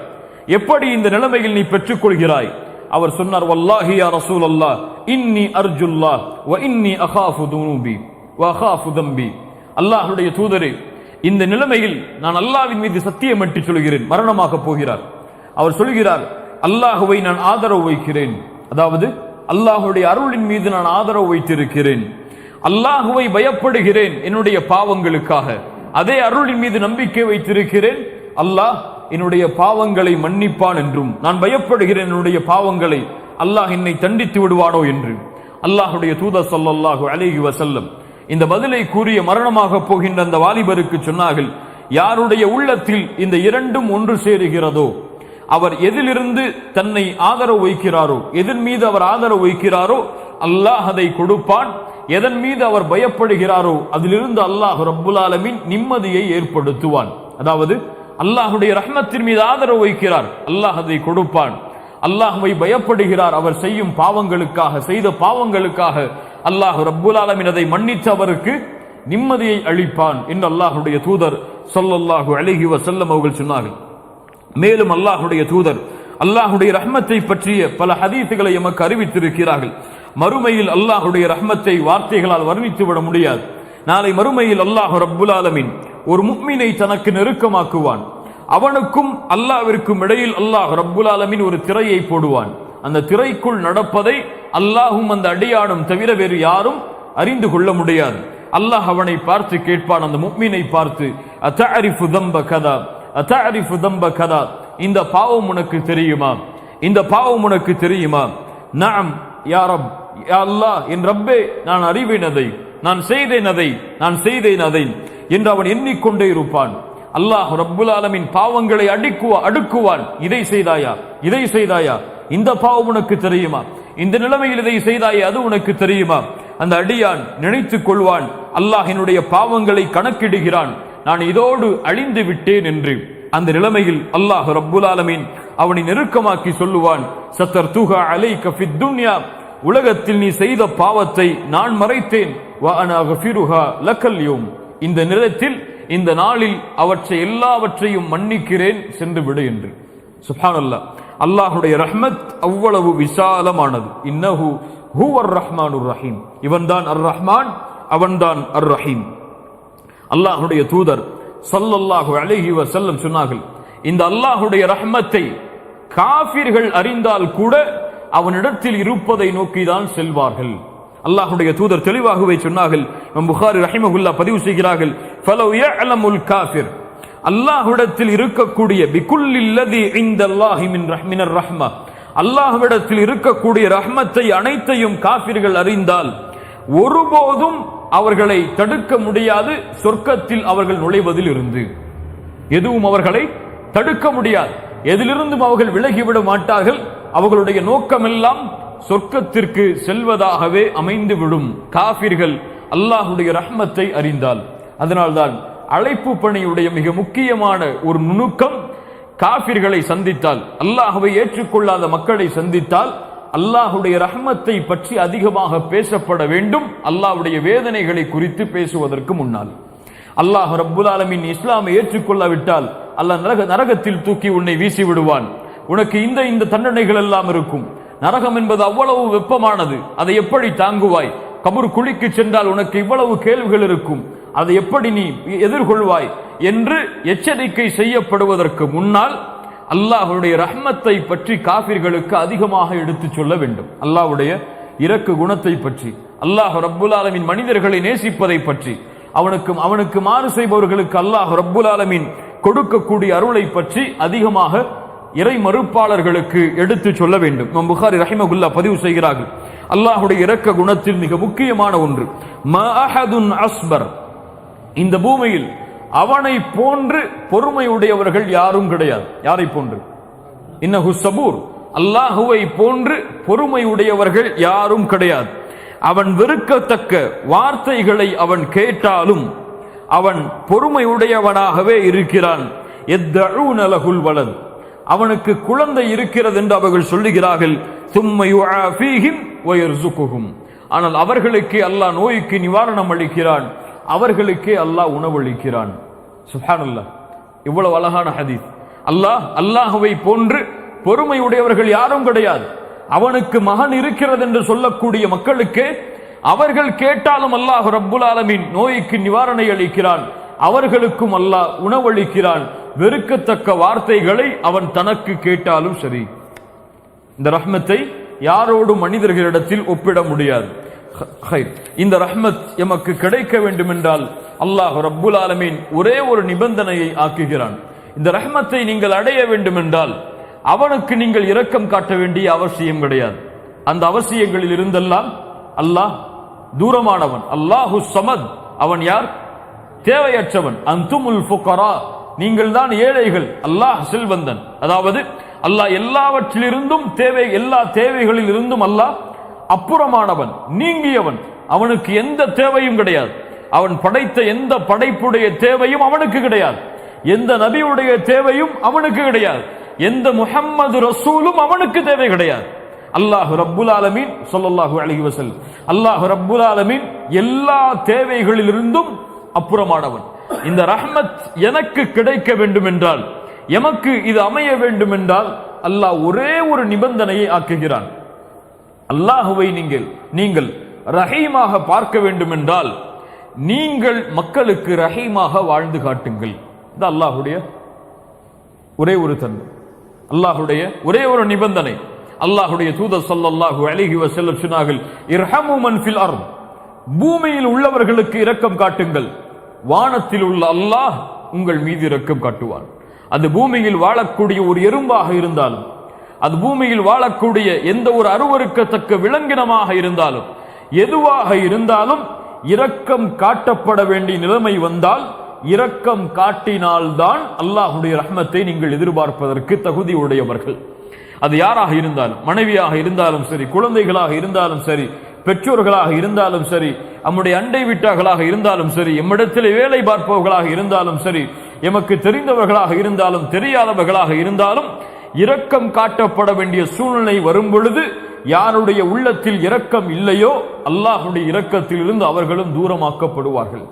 எப்படி இந்த நிலைமையில் நீ பெற்றுக் கொள்கிறாய்? அவர் சொன்னார், வல்லாஹி யா ரசூலல்லாஹ், இன்னி அர்ஜுல்லாஹ் வ இன்னி அகாஃபு துனூபி வ அகாஃபு தம்பி. அல்லாஹ்வுடைய தூதரே, இந்த நிலைமையில் நான் அல்லாஹ்வின் மீது சத்தியமிட்டு சொல்கிறேன். மரணமாக போகிறார். அவர் சொல்கிறார், அல்லாஹ்வை நான் ஆதரவு வைக்கிறேன், அதாவது அல்லாஹ்வுடைய அருளின் மீது நான் ஆதரவு வைத்திருக்கிறேன். அல்லாஹ்வை பயப்படுகிறேன் என்னுடைய பாவங்களுக்காக, அதே அருளின் மீது நம்பிக்கை வைத்திருக்கிறேன். அல்லாஹ் என்னுடைய பாவங்களை மன்னிப்பான் என்றும் நான் பயப்படுகிறேன் என்னுடைய பாவங்களை அல்லாஹ் என்னை தண்டித்து விடுவானோ என்று. அல்லாஹ்வுடைய தூதர் ஸல்லல்லாஹு அலைஹி வஸல்லம் இந்த பதிலை கூறிய மரணமாக போகின்ற அந்த வாலிபருக்கு சொன்னார்கள், யாருடைய உள்ளத்தில் இந்த இரண்டும் ஒன்று சேருகிறதோ, அவர் எதிலிருந்து தன்னை ஆதரவு வைக்கிறாரோ, எதன் மீது அவர் ஆதரவு வைக்கிறாரோ அல்லாஹ் அதை கொடுப்பான். எதன் மீது அவர் பயப்படுகிறாரோ அதிலிருந்து அல்லாஹ் ரப்புல் ஆலமீன் நிம்மதியை ஏற்படுத்துவான். அதாவது அல்லாஹ்வுடைய ரஹ்மத்தின் மீது ஆதரவு வைக்கிறார், அல்லாஹ் அதை கொடுப்பான். அல்லாஹ்வை பயப்படுகிறார், அவர் செய்யும் பாவங்களுக்காக, செய்த பாவங்களுக்காக அல்லாஹ் ரப்புல் ஆலமீன் அதை மன்னித்து அவருக்கு நிம்மதியை அளிப்பான் என்று அல்லாஹ்வுடைய தூதர் ஸல்லல்லாஹு அலைஹி வஸல்லம் அவர்கள் சொன்னார்கள். மேலும் அல்லாஹ்வுடைய தூதர் அல்லாஹ்வுடைய ரஹ்மத்தை பற்றிய பல ஹதீஸுகளை எமக்கு அறிவித்திருக்கிறார்கள். மறுமையில் அல்லாஹ்வுடைய ரஹ்மத்தை வார்த்தைகளால் வர்ணித்து விட முடியாது. நாளை மறுமையில் அல்லாஹ் ரப்புல் ஆலமீன் ஒரு முஃமினை தனக்கு நெருக்கமாக்குவான். அவனுக்கும் அல்லாஹ்விற்கும் இடையில் அல்லாஹ் ரப்புல் ஆலமீன் ஒரு திரையை போடுவான். அந்த திரைக்குள் நடப்பதை அல்லாஹும் அந்த அடியானும் தவிர வேறு யாரும் அறிந்து கொள்ள முடியாது. அல்லாஹ் அவனை பார்த்து கேட்பான், அந்த முஃமினை பார்த்து, அதஅரிஃபு தம்ப கதா, அதஅரிஃபு தம்ப கதா, இந்த பாவம் உனக்கு தெரியுமா, இந்த பாவம் உனக்கு தெரியுமா? நஅம் யா ரப், யா அல்லாஹ், என் ரப்பே, நான் அறிவேன் அதை, நான் செய்தேன் அதை, நான் செய்தேன் அதை என்று அவன் எண்ணிக்கொண்டே இருப்பான். அல்லாஹ் ரப்புல் ஆலமீன் பாவங்களை அடுக்குவான். இதை செய்தாயா, இதை செய்தாயா, இந்த பாவம் உனக்கு தெரியுமா, இந்த நிலைமையில் இதை செய்தாயே, அது உனக்கு தெரியுமா? அந்த அடியான் நினைத்துக் கொள்வான், அல்லாஹ்வினுடைய பாவங்களை கணக்கிடுகிறான், நான் இதோடு அழிந்து விட்டேன் என்று. அந்த நிலைமையில் அல்லாஹ் ரப்புல் ஆலமீன் அவனை நெருக்கமாக்கி சொல்லுவான், சத்தர்துஹா அலைக ஃபித் துன்யா, உலகத்தில் நீ செய்த பாவத்தை நான் மறைத்தேன், வ அனா அக்ஃபிருஹா லக்கல் யௌம், இந்த நேரத்தில் இந்த நாளில் அவற்றை எல்லாவற்றையும் மன்னிக்கிறேன், சென்று விடு என்று. சுப்ஹானல்லாஹ், அல்லாஹ்வுடைய ரஹ்மத் அவ்வளவு விசாலமானது. இன்னஹு ஹுவர் ரஹ்மானுர் ரஹீம், இவன்தான் அர் ரஹ்மான், அவன்தான் அர் ரஹீம். அல்லாஹ்வுடைய தூதர் ஸல்லல்லாஹு அலைஹி வஸல்லம் சொன்னார்கள், இந்த அல்லாஹ்வுடைய ரஹ்மத்தை காஃபிர்கள் அறிந்தால் கூட அவனிடத்தில் இருப்பதை நோக்கிதான் செல்வார்கள். அல்லாஹ்வுடைய தூதர் தெளிவாகவே சொன்னார்கள். இமாம் புகாரி ரஹிமஹுல்லாஹ் பதிவு செய்கிறார்கள், ஃபலவ் யஅலமுல் காஃபிர், அல்லாஹ்விடத்தில் இருக்கக்கூடிய பிகுல்லில்லதி இன்தல்லாஹி மினர் ரஹ்மா, அல்லாஹ்விடத்தில் இருக்கக்கூடிய ரஹ்மத்தை அனைத்தையும் காஃபிர்கள் அறிந்தால் ஒருபோதும் அவர்களை தடுக்க முடியாது, சொர்க்கத்தில் அவர்கள் நுழைவதில் இருந்து எதுவும் அவர்களை தடுக்க முடியாது, எதிலிருந்தும் அவர்கள் விலகிவிட மாட்டார்கள். அவர்களுடைய நோக்கமெல்லாம் சொர்க்கத்திற்கு செல்வதாகவே அமைந்துவிடும், காஃபிர்கள் அல்லாஹ்வுடைய ரஹ்மத்தை அறிந்தால். அதனால்தான் அழைப்பு பணியுடைய மிக முக்கியமான ஒரு நுணுக்கம், காஃபிர்களை சந்தித்தால், அல்லாஹ்வை ஏற்றுக்கொள்ளாத மக்களை சந்தித்தால் அல்லாஹ்வுடைய ரஹ்மத்தை பற்றி அதிகமாக பேசப்பட வேண்டும், அல்லாஹ்வுடைய வேதனைகளை குறித்து பேசுவதற்கு முன்னால். அல்லாஹ் ரப்புல் ஆலமீன் இஸ்லாமை ஏற்றுக்கொள்ளாவிட்டால் அல்லாஹ் நரகத்தில் தூக்கி உன்னை வீசி விடுவான். உனக்கு இந்த தண்டனைகள் எல்லாம் இருக்கும். நரகம் என்பது அவ்வளவு வெப்பமானது, அதை எப்படி தாங்குவாய்? கபர் குழிக்கு சென்றால் உனக்கு இவ்வளவு கேள்விகள் இருக்கும், அதை எப்படி நீ எதிர்கொள்வாய் என்று எச்சரிக்கை செய்யப்படுவதற்கு முன்னால் அல்லாஹ்வுடைய ரஹ்மத்தை பற்றி காஃபிர்களுக்கு அதிகமாக எடுத்துச் சொல்ல வேண்டும். அல்லாஹ்வுடைய இரக்க குணத்தை பற்றி, அல்லாஹ் ரப்புல் ஆலமீன் மனிதர்களை நேசிப்பதை பற்றி, அவனுக்கு மாறு செய்பவர்களுக்கு அல்லாஹ் ரப்புல் ஆலமீன் கொடுக்கக்கூடிய அருளை பற்றி அதிகமாக இறை மறுப்பாளர்களுக்கு எடுத்து சொல்ல வேண்டும். இமாம் புகாரி ரஹிமஹுல்லாஹ் பதிவு செய்கிறார்கள், அல்லாஹ்வுடைய இரக்க குணத்தில் மிக முக்கியமான ஒன்று, மா அஹதுன் அஸ்பர், இந்த பூமியில் அவனை போன்று பொறுமையுடையவர்கள் யாரும் கிடையாது. யாரை போன்று? இன்னஹு சபூர், அல்லாஹுவை போன்று பொறுமையுடையவர்கள் யாரும் கிடையாது. அவன் வெறுக்கத்தக்க வார்த்தைகளை அவன் கேட்டாலும் அவன் பொறுமையுடையவனாகவே இருக்கிறான். யத்ஊன லஹுல் வலத், அவனுக்கு குழந்தை இருக்கிறது என்று அவர்கள் சொல்லுகிறார்கள். சும்ம யுஆஃபீஹிம் வ யர்ஸுகுஹும், ஆனால் அவர்களுக்கு அல்லாஹ் நோய்க்கு நிவாரணம் அளிக்கிறான், அவர்களுக்கே அல்லாஹ் உணவளிக்கிறான். சுப்ஹானல்லாஹ், இவ்வளவு அழகான ஹதீஸ். அல்லாஹுவை போன்று பொறுமையுடையவர்கள் யாரும் கிடையாது. அவனுக்கு மகன் இருக்கிறது என்று சொல்லக்கூடிய மக்களுக்கு அவர்கள் கேட்டாலும் அல்லாஹ் ரப்புல் ஆலமீன் நோய்க்கு நிவாரணை அளிக்கிறான், அவர்களுக்கும் அல்லாஹ் உணவளிக்கிறான். வெறுக்கத்தக்க வார்த்தைகளை அவன் தனக்கு கேட்டாலும் சரி. இந்த ரஹ்மத்தை யாரோடும் மனிதர்களிடத்தில் ஒப்பிட முடியாது. இந்த ரஹ்மத் எமக்கு கிடைக்க வேண்டும் என்றால் அல்லாஹ் ரப்புல் ஆலமீன் ஒரே ஒரு நிபந்தனையை ஆக்குகிறான். இந்த ரஹ்மத்தை நீங்கள் அடைய வேண்டும் என்றால் அவனுக்கு நீங்கள் இரக்கம் காட்ட வேண்டிய அவசியம் கிடையாது. அந்த அவசியங்களில் இருந்தெல்லாம் அல்லாஹ் தூரமானவன். அல்லாஹு சமத், அவன் யார்? தேவையற்றவன். அன்துமுல் ஃபுகரா, நீங்கள் தான் ஏழைகள், அல்லாஹ் செல்வந்தன். அதாவது அல்லாஹ் எல்லாவற்றிலிருந்தும் எல்லா தேவைகளில் இருந்தும் அல்லாஹ் அப்புறமானவன், நீங்கியவன். அவனுக்கு எந்த தேவையும் கிடையாது. அவன் படைத்த எந்த படைப்புடைய தேவையும் அவனுக்கு கிடையாது. எந்த நபியுடைய தேவையும் அவனுக்கு கிடையாது. எந்த முஹம்மது ரசூலும் அவனுக்கு தேவை கிடையாது. அல்லாஹ் ரப்புல் ஆலமீன் ஸல்லல்லாஹு அலைஹி வஸல்லம், அல்லாஹ் ரப்புல் ஆலமீன் எல்லா தேவைகளிலிருந்தும் அப்புறமானவன். இந்த ரஹ்மத் எனக்கு கிடைக்க வேண்டும் என்றால், எமக்கு இது அமைய வேண்டும் என்றால் அல்லாஹ் ஒரே ஒரு நிபந்தனையை ஆக்குகிறான். அல்லாஹுவை நீங்கள் ரஹீமாக பார்க்க வேண்டும் என்றால் நீங்கள் மக்களுக்கு ரஹீமாக வாழ்ந்து காட்டுங்கள். இது அல்லாஹுடைய ஒரே ஒரு தன்மை, அல்லாஹுடைய ஒரே ஒரு நிபந்தனை. அல்லாஹுடைய தூதர் ஸல்லல்லாஹு அலைஹி வஸல்லம் சொன்னார்கள், இர்ஹமு மன் ஃபில் அர்த், பூமியில் உள்ளவர்களுக்கு இரக்கம் காட்டுங்கள், வானத்தில் உள்ள அல்லாஹ் உங்கள் மீது இரக்கம் காட்டுவான். அது பூமியில் வாழக்கூடிய ஒரு எறும்பாக இருந்தாலும், அது பூமியில் வாழக்கூடிய எந்த ஒரு அருவருக்கத்தக்க விலங்கினமாக இருந்தாலும், எதுவாக இருந்தாலும் இரக்கம் காட்டப்பட வேண்டிய நிலைமை வந்தால் இரக்கம் காட்டினால்தான் அல்லாஹுடைய ரஹ்மத்தை நீங்கள் எதிர்பார்ப்பதற்கு தகுதி உடையவர்கள். அது யாராக இருந்தாலும், மனைவியாக இருந்தாலும் சரி, குழந்தைகளாக இருந்தாலும் சரி, பெற்றோர்களாக இருந்தாலும் சரி, நம்முடைய அண்டை வீட்டார்களாக இருந்தாலும் சரி, எம்மிடத்தில் வேலை பார்ப்பவர்களாக இருந்தாலும் சரி, எமக்கு தெரிந்தவர்களாக இருந்தாலும் தெரியாதவர்களாக இருந்தாலும் இரக்கம் காட்டப்பட வேண்டிய சூழ்நிலை வரும் பொழுது யாருடைய உள்ளத்தில் இரக்கம் இல்லையோ அல்லாஹ்வுடைய இரக்கத்தில் இருந்து அவர்களும் தூரமாக்கப்படுவார்கள்.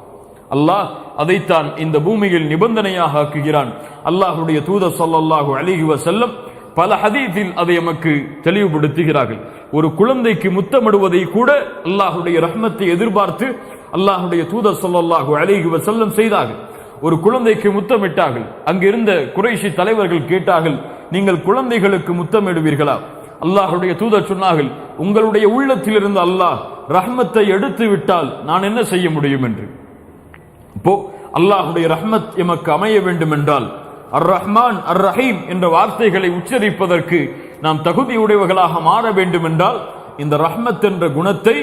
அல்லாஹ் அதைத்தான் இந்த பூமியில் நிபந்தனையாக ஆக்குகிறான். அல்லாஹ்வுடைய தூதர் ஸல்லல்லாஹு அலைஹி வஸல்லம் பல ஹதீஸில் அதை நமக்கு தெளிவுபடுத்துகிறார்கள். ஒரு குழந்தைக்கு முத்தமிடுவதை கூட அல்லாஹ்வுடைய ரஹ்மத்தை எதிர்பார்த்து அல்லாஹ்வுடைய தூதர் ஸல்லல்லாஹு அலைஹி வஸல்லம் செய்தார்கள். ஒரு குழந்தைக்கு முத்தமிட்டார்கள். அங்கிருந்த குறைஷி தலைவர்கள் கேட்டார்கள், நீங்கள் குழந்தைகளுக்கு முத்தமிடுவீர்களா? அல்லாஹ்வுடைய தூதர் சொன்னார்கள், உங்களுடைய உள்ளத்தில் இருந்து அல்லாஹ் ரஹ்மத்தை எடுத்து விட்டால் நான் என்ன செய்ய முடியும் என்று. இப்போ அல்லாஹ்வுடைய ரஹ்மத் எமக்கு அமைய வேண்டும் என்றால் அர் ரஹ்மான் அர் ரஹீம் என்ற வார்த்தைகளை உச்சரிப்பதற்கு நாம் தகுதியுடையவர்களாக மாற வேண்டும் என்றால் இந்த ரஹ்மத் என்ற குணத்தை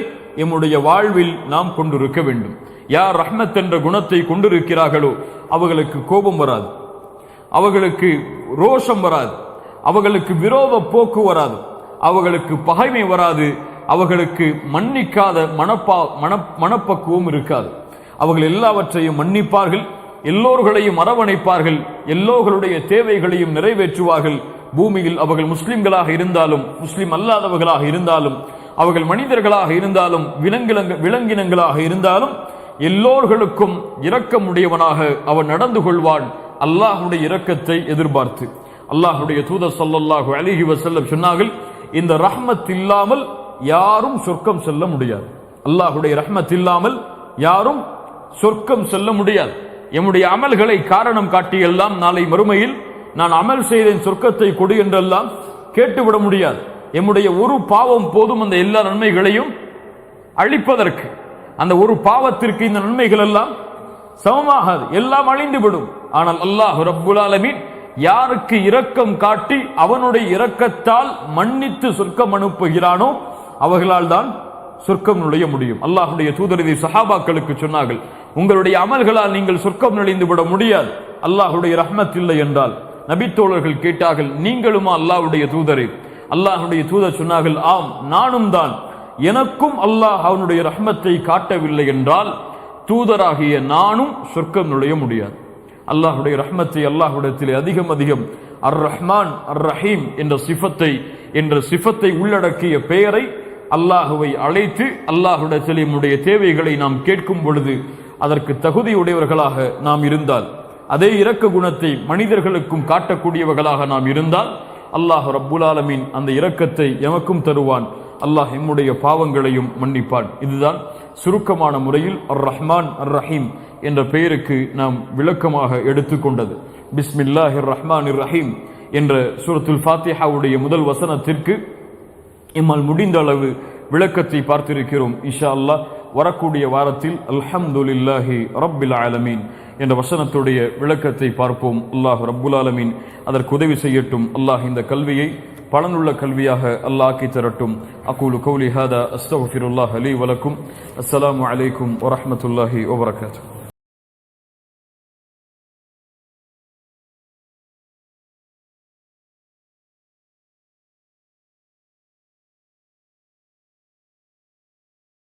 எம்முடைய வாழ்வில் நாம் கொண்டிருக்க வேண்டும். யார் ரஹ்மத் என்ற குணத்தை கொண்டிருக்கிறார்களோ அவர்களுக்கு கோபம் வராது, அவர்களுக்கு ரோஷம் வராது, அவர்களுக்கு விரோத போக்கு வராது, அவர்களுக்கு பகைமை வராது, அவர்களுக்கு மன்னிக்காத மனப்பக்குவம் இருக்காது. அவர்கள் எல்லாவற்றையும் மன்னிப்பார்கள், எல்லோர்களையும் அரவணைப்பார்கள், எல்லோர்களுடைய தேவைகளையும் நிறைவேற்றுவார்கள். பூமியில் அவர்கள் முஸ்லிம்களாக இருந்தாலும் முஸ்லிம் அல்லாதவர்களாக இருந்தாலும் அவர்கள் மனிதர்களாக இருந்தாலும் விலங்கினங்களாக இருந்தாலும் எல்லோர்களுக்கும் இரக்கமுடையவனாக அவன் நடந்து கொள்வான், அல்லாஹ்வுடைய இரக்கத்தை எதிர்பார்த்து. அல்லாஹ்வுடைய தூதர் ஸல்லல்லாஹு அலைஹி வஸல்லம் சொன்னார்கள், இந்த ரஹ்மத் இல்லாமல் யாரும் சொர்க்கம் செல்ல முடியாது. அல்லாஹ்வுடைய ரஹ்மத் இல்லாமல் யாரும் சொர்க்கம் செல்ல முடியாது. எம்முடைய அமல்களை காரணம் காட்டியெல்லாம் நாளை மறுமையில் நான் அமல் செய்தேன் சொர்க்கத்தை கொடு என்றெல்லாம் கேட்டுவிட முடியாது. எம்முடைய ஒரு பாவம் போதும் அந்த எல்லா நன்மைகளையும் அழிப்பதற்கு. அந்த ஒரு பாவத்திற்கு இந்த நன்மைகள் எல்லாம் சமமாகாது, எல்லாம் அழிந்துவிடும். ஆனால் அல்லாஹ் ரப்புல் ஆலமீன் யாருக்கு இரக்கம் காட்டி அவனுடைய இரக்கத்தால் மன்னித்து சொர்க்கம் அனுப்புகிறானோ அவர்களால் தான் சொர்க்கம் நுழைய முடியும். அல்லாஹ்வுடைய தூதர் இதை சஹாபாக்களுக்கு சொன்னார்கள், உங்களுடைய அமல்களால் நீங்கள் சொர்க்கம் நுழைந்து விட முடியாது, அல்லாஹ்வுடைய ரஹ்மத் இல்லை என்றால். நபித்தோழர்கள் கேட்டார்கள், நீங்களுமா அல்லாஹ்வுடைய தூதரே? அல்லாஹ்வுடைய தூதர் சொன்னார்கள், ஆம் நானும் தான். எனக்கும் அல்லாஹ் அவனுடைய ரஹ்மத்தை காட்டவில்லை என்றால் தூதராகிய நானும் சொர்க்கம் நுழைய முடியாது. அல்லாஹ்வுடைய ரஹ்மத்தை அல்லாஹ்விடத்திலே அதிகம் அதிகம் அர் ரஹ்மான் அர் ரஹீம் என்ற சிஃபத்தை உள்ளடக்கிய பெயரை அல்லாஹுவை அழைத்து அல்லாஹ்விடத்திலே நம்முடைய தேவைகளை நாம் கேட்கும் பொழுது அதற்கு தகுதியுடையவர்களாக நாம் இருந்தால், அதே இரக்க குணத்தை மனிதர்களுக்கும் காட்டக்கூடியவர்களாக நாம் இருந்தால் அல்லாஹ் ரப்புல் ஆலமீன் அந்த இரக்கத்தை எமக்கும் தருவான். அல்லாஹ் எம்முடைய பாவங்களையும் மன்னிப்பான். இதுதான் சுருக்கமான முறையில் அர் ரஹ்மான் அர் ரஹீம் என்ற பெயருக்கு நாம் விளக்கமாக எடுத்துக்கொண்டது. பிஸ்மில்லாஹிர் ரஹ்மானிர் ரஹீம் என்ற சூரத்துல் ஃபாத்திஹாவுடைய முதல் வசனத்திற்கு எம்மால் முடிந்த அளவு விளக்கத்தை பார்த்திருக்கிறோம். இன்ஷா அல்லாஹ் வரக்கூடிய வாரத்தில் அல்ஹம்துலில்லாஹி ரப்பில் ஆலமீன் என்ற வசனத்துடைய விளக்கத்தை பார்ப்போம். அல்லாஹ் ரப்புல் ஆலமீன் அதற்கு உதவி செய்யட்டும். அல்லாஹ் இந்த கல்வியை பலனுள்ள கல்வியாக அல்லாஹ் ஆக்கி தரட்டும். அகூலு கௌலி ஹாதா அஸ்தக்ஃபிருல்லாஹ் லீ வலக்கும். அஸ்ஸலாமு அலைக்கும் வரஹ்மத்துல்லாஹி வபரகாத்துஹு.